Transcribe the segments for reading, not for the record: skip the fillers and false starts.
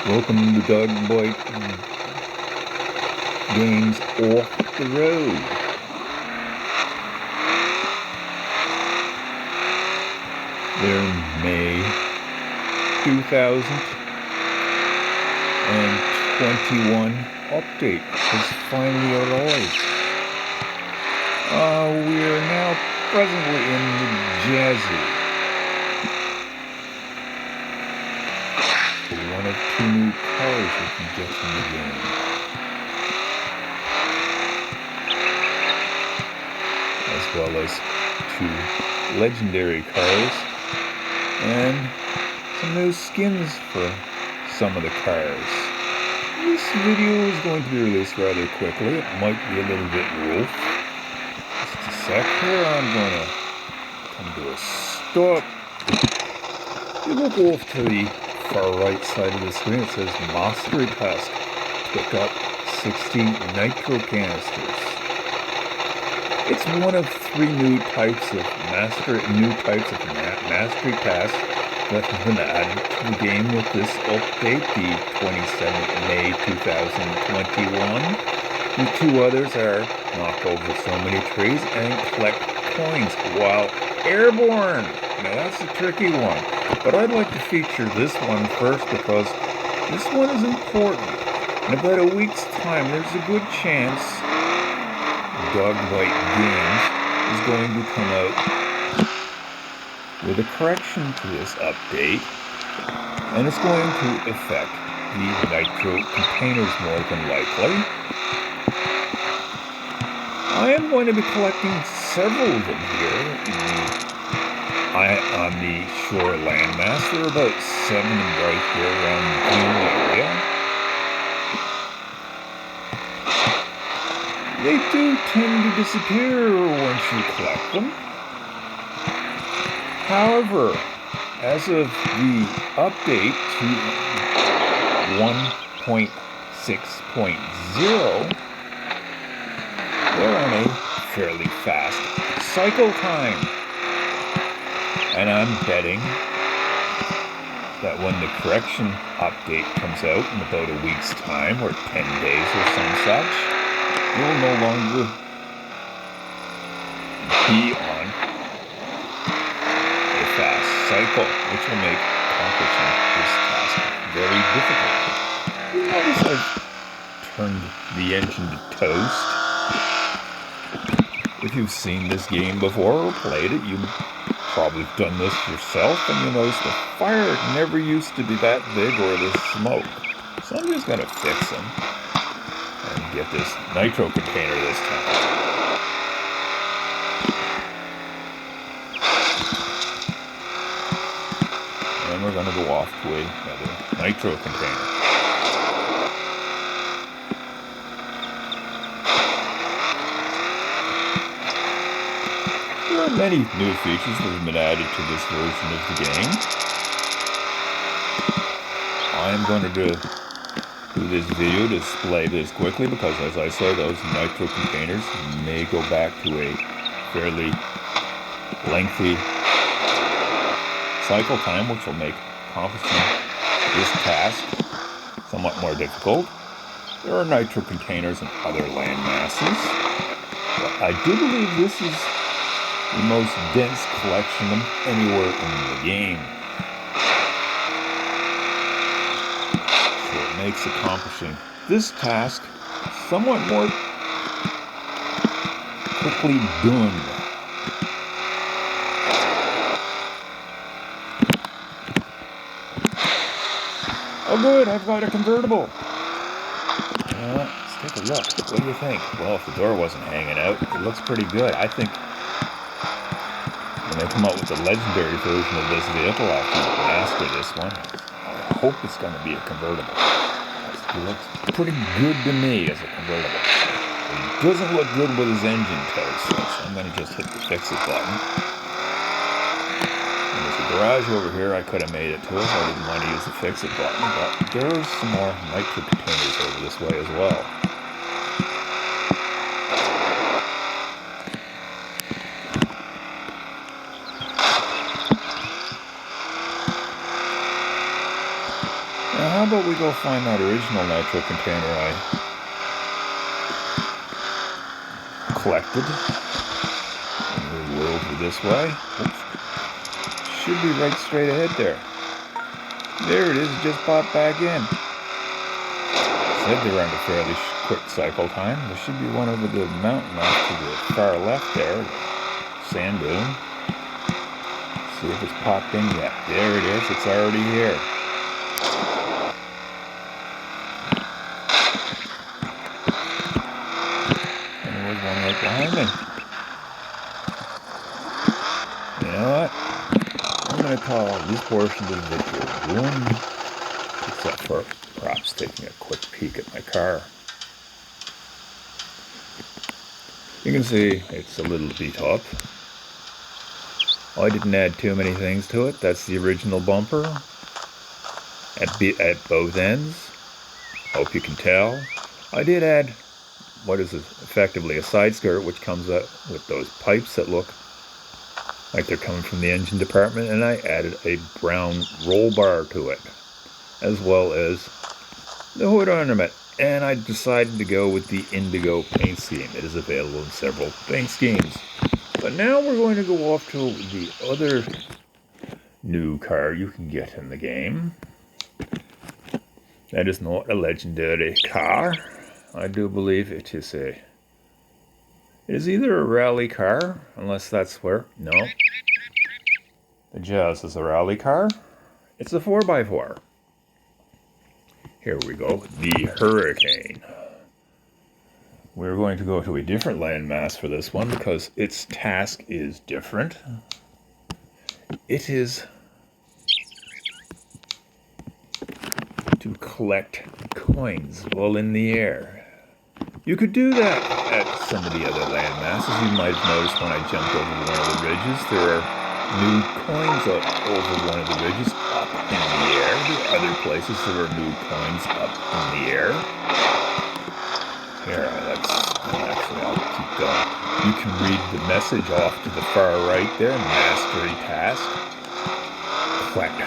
Welcome to Dogbyte Games Off the Road. Their May 2021 update has finally arrived. We are now presently in the JAZZY. One of two new cars you can get in the game. As well as two legendary cars and some new skins for some of the cars. This video is going to be released rather quickly. It might be a little bit rough. Just a sec here, I'm going to come to a stop. You look off to the far right side of the screen, it says Mastery Task. Pick up 60 Nitro Canisters. It's one of three new types of mastery tasks that have been added to the game with this update, the 27th May 2021. The two others are knock over so many trees and collect coins while airborne. Now that's a tricky one, but I'd like to feature this one first because this one is important. In about a week's time, there's a good chance Dogbyte Games is going to come out with a correction to this update, and it's going to affect the Nitro containers more than likely. I am going to be collecting several of them here on the shore landmass. There are about 7 right here around the Dune area. They do tend to disappear once you collect them. However, as of the update to 1.6.0, they're on a fairly fast cycle time. And I'm betting that when the correction update comes out in about a week's time, or 10 days or some such, you'll no longer be on a fast cycle, which will make accomplishing this task very difficult. You notice I've turned the engine to toast. If you've seen this game before or played it, you've probably done this yourself, and you notice the fire never used to be that big, or the smoke. So I'm just going to fix them and get this nitro container this time. And we're going to go off to another nitro container. There are many new features that have been added to this version of the game. I am going to do this video to display this quickly because, as I say, those nitro containers may go back to a fairly lengthy cycle time, which will make accomplishing this task somewhat more difficult. There are nitro containers and other land masses, but I do believe this is the most dense collection of anywhere in the game. So it makes accomplishing this task somewhat more quickly done. Oh good, I've got a convertible. Let's take a look. What do you think? Well, if the door wasn't hanging out, it looks pretty good. I think when they come out with the legendary version of this vehicle, I'll have to master this one. I hope it's going to be a convertible. It looks pretty good to me as a convertible. It doesn't look good with his engine toast, so I'm going to just hit the fix it button. And there's a garage over here. I could have made it to it. I didn't want to use the fix it button, but there's some more nitro containers over this way as well. how about we go find that original nitro container I collected. And we'll go over this way. Oops. Should be right straight ahead there. There it is, it just popped back in. Said they were under fairly quick cycle time. There should be one over the mountain off to the far left there. Sand dune. See if it's popped in yet. There it is, it's already here. And there was one right behind me. You know what? I'm going to call this portion of the video done, except for perhaps taking a quick peek at my car. You can see it's a little beat up. I didn't add too many things to it. That's the original bumper at both ends. Hope you can tell. I did add what is effectively a side skirt, which comes up with those pipes that look like they're coming from the engine department, and I added a brown roll bar to it, as well as the hood ornament. And I decided to go with the indigo paint scheme. It is available in several paint schemes. But now we're going to go off to the other new car you can get in the game. That is not a legendary car. I do believe it is either a rally car, unless that's where, no. The Jazz is a rally car. It's a 4x4. Here we go, the Hurricane. We're going to go to a different landmass for this one because its task is different. It is to collect coins while in the air. You could do that at some of the other landmasses. You might have noticed when I jumped over one of the ridges, there are new coins over one of the ridges up in the air. There are other places there are new coins up in the air. Here, actually, I'll keep going. You can read the message off to the far right there, Mastery Task. Collect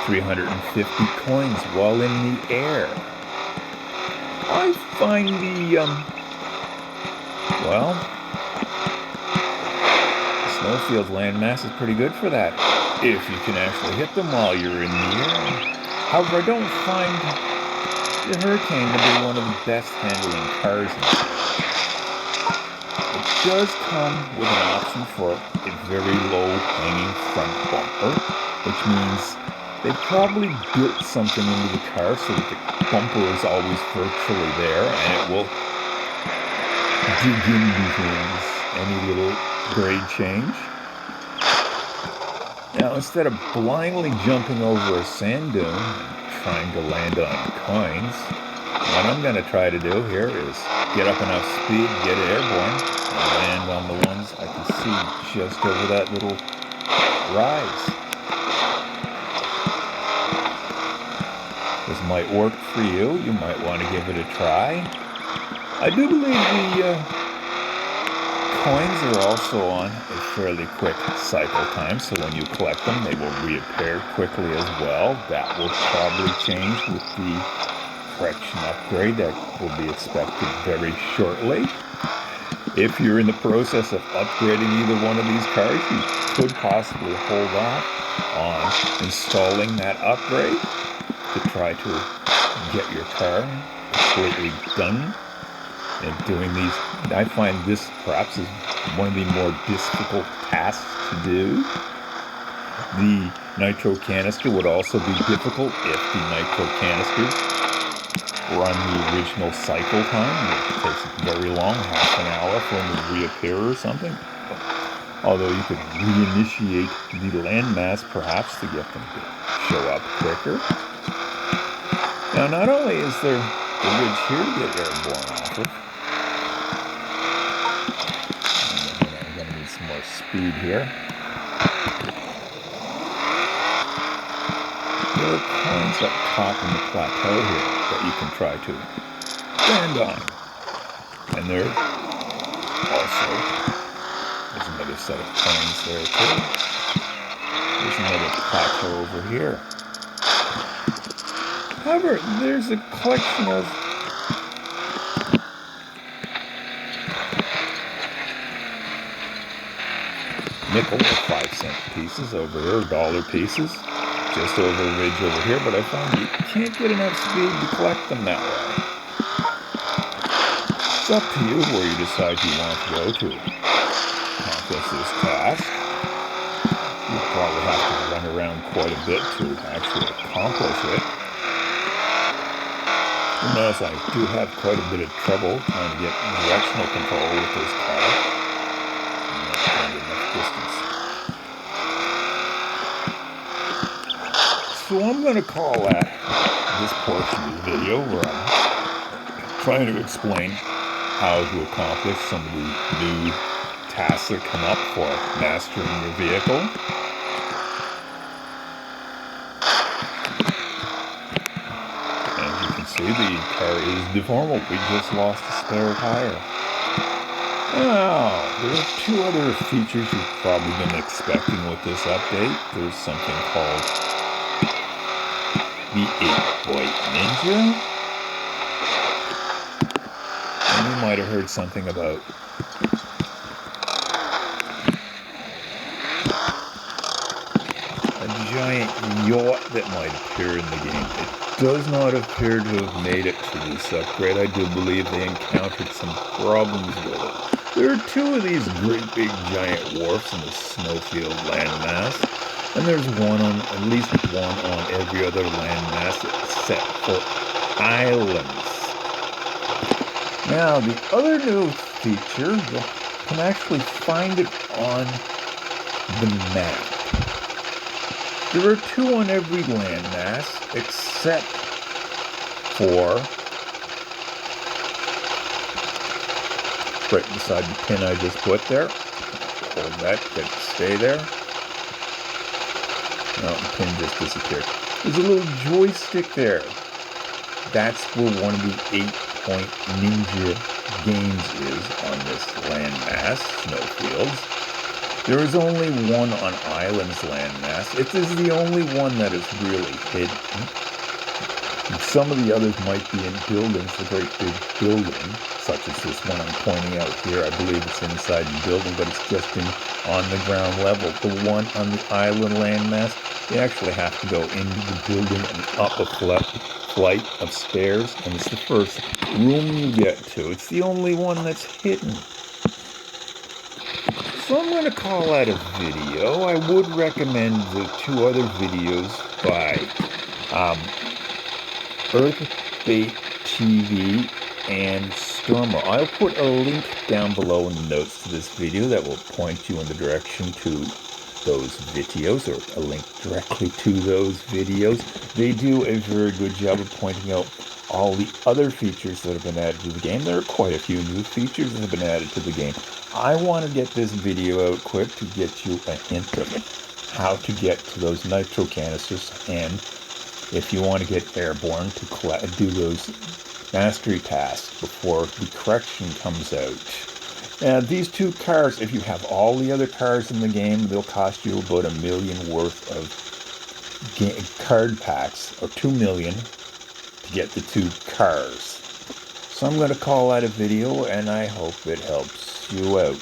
350 coins while in the air. I find the Snowfields landmass is pretty good for that, if you can actually hit them while you're in the air. However, I don't find the Hurricane to be one of the best handling cars in the game. It does come with an option for a very low hanging front bumper, which means they probably built something into the car so that the bumper is always virtually there and it will dig into things, any little grade change. Now, instead of blindly jumping over a sand dune and trying to land on coins, what I'm going to try to do here is get up enough speed, get airborne, and land on the ones I can see just over that little rise. This might work for you. You might want to give it a try. I do believe the coins are also on a fairly quick cycle time, so when you collect them, they will reappear quickly as well. That will probably change with the correction upgrade that will be expected very shortly. If you're in the process of upgrading either one of these cars, you could possibly hold off on installing that upgrade to try to get your car completely done and doing these. I find this perhaps is one of the more difficult tasks to do. The nitro canister would also be difficult if the nitro canisters run the original cycle time. It takes very long, half an hour for them to reappear or something. Although you could reinitiate the landmass perhaps to get them to show up quicker. Now, not only is there the ridge here to get airborne off of, I'm going to need some more speed here. There are coins up top in the plateau here that you can try to land on. And there's another set of coins there too. There's another plateau over here. However, there's a collection of nickel or 5-cent pieces over here, or dollar pieces, just over a ridge over here, but I found you can't get enough speed to collect them that way. It's up to you where you decide you want to go to accomplish this task. You'll probably have to run around quite a bit to actually accomplish it. You notice I do have quite a bit of trouble trying to get directional control with this car. I'm not going enough distance. So I'm going to call that this portion of the video where I'm trying to explain how to accomplish some of the new tasks that come up for mastering your vehicle. As you can see, the car is deformable. We just lost a spare tire. Now, there are two other features you've probably been expecting with this update. There's something called the 8-Byte Ninja. And you might have heard something about a giant yacht that might appear in the game. It does not appear to have made it to this upgrade. I do believe they encountered some problems with it. There are two of these great big giant wharfs in the Snowfield landmass, and there's at least one on every other landmass except for islands. Now, the other new feature, you can actually find it on the map. There are two on every landmass, except for right beside the pin I just put there. Hold that, get it to stay there. No, the pin just disappeared. There's a little joystick there. That's where one of the 8-Point Ninja games is on this landmass, Snowfields. There is only one on Island's landmass. It is the only one that is really hidden. And some of the others might be in buildings, the great big building, such as this one I'm pointing out here. I believe it's inside the building, but it's just on the ground level. The one on the Island landmass, you actually have to go into the building and up a flight of stairs, and it's the first room you get to. It's the only one that's hidden. So I'm going to call that a video. I would recommend the two other videos by EarthBat TV and Stormer. I'll put a link down below in the notes to this video that will point you in the direction to those videos, or a link directly to those videos. They do a very good job of pointing out all the other features that have been added to the game. There are quite a few new features that have been added to the game. I want to get this video out quick to get you a hint of how to get to those nitro canisters, and if you want to get airborne, to do those mastery tasks before the correction comes out. These two cars, if you have all the other cars in the game, they'll cost you about $1 million worth of card packs, or $2 million to get the two cars. So I'm going to call that a video, and I hope it helps you out.